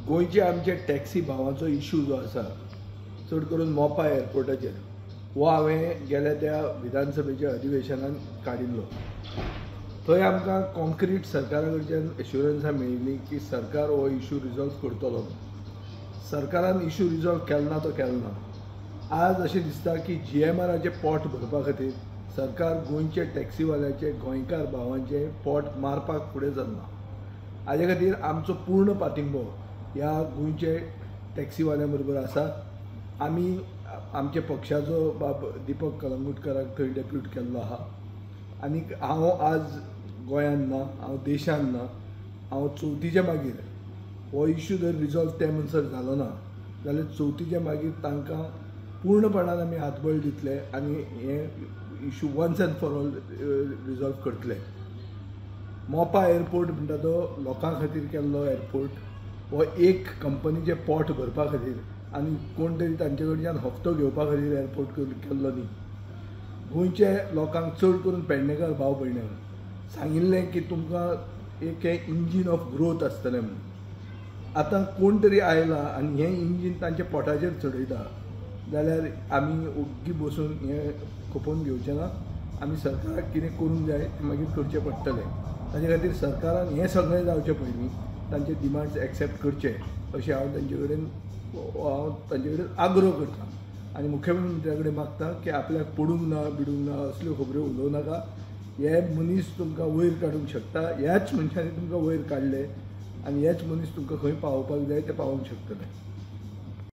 गोंयचे आमचे taxi भावांचो issue जो आसा चड करून मोपा एअरपोर्टाचेर हो हांवें गेल्या त्या विधानसभेच्या अधिवेशनान काडिल्लो. थंय आमकां कॉन्क्रीट सरकारा कडच्यान एश्युरन्सां मेळिल्ली की सरकार हो इशू रिजॉल्व करतलो. सरकारान इशू रिजॉल्व केलो ना तो केलो ना. आज अशें दिसता की GMRचे पोट भरपा खातीर सरकार गोंयचे टॅक्सीवाल्याचे गोंयकार भावांचे पोट मारपाक फुडें सरना. हाजे खातीर आमचो पूर्ण पाठिंबो ह्या गोंयचे टॅक्सीवाल्यां बरोबर आसा. आमी आमचे पक्षाचो बाब दिपक कलंगूटकाराक थंय डेप्यूट केल्लो आहा आनी हांव आज गोंयांत ना, हांव देशांत ना. हांव चवथीच्या मागीर हो इशू जर रिजॉल्व ते म्हणसर जालो ना जाल्यार चवथीच्या मागीर तांकां पूर्णपणान आमी हातबळ दितले आनी हे issue once and for all resolve करतले. मोपा एअरपोर्ट म्हणटा तो लोकां खातीर केल्लो एअरपोर्ट. हो एक कंपनीचे पोट भरपा खातीर आनी कोण तरी तांचे कडच्यान हप्तो घेवपा खातीर एअरपोर्ट केल्लो न्ही. गोंयचे लोकांक चड करून पेडणेकार भाव भयण्यांक सांगिल्लें की तुमकां एक हे इंजीन ऑफ ग्रोथ आसतलें म्हणून. आतां कोण तरी आयला आनी हें इंजीन तांच्या पोटाचेर चडयता जाल्यार आमी ओग्गी बसून हें खपोवन घेवचें ना. आमी सरकाराक कितें करूंक जाय तें मागीर करचें पडटलें. ताचे खातीर सरकारान हें सगळें जावचे पयलीं तांचे डिमांड्स एक्सेप्ट करचे अशें हांव तांचे कडेन आग्रो करतां. आनी मुख्यमंत्र्या कडेन मागता की आपल्याक पडूंक ना बिडूंक ना असल्यो खबऱ्यो उलोवं नाका. हे मनीस तुमकां वयर काडूंक शकता. ह्याच मनशांनी तुमकां वयर काडले आनी हेच मनीस तुमकां खंय पावोवपाक जाय ते पावोवंक शकतले.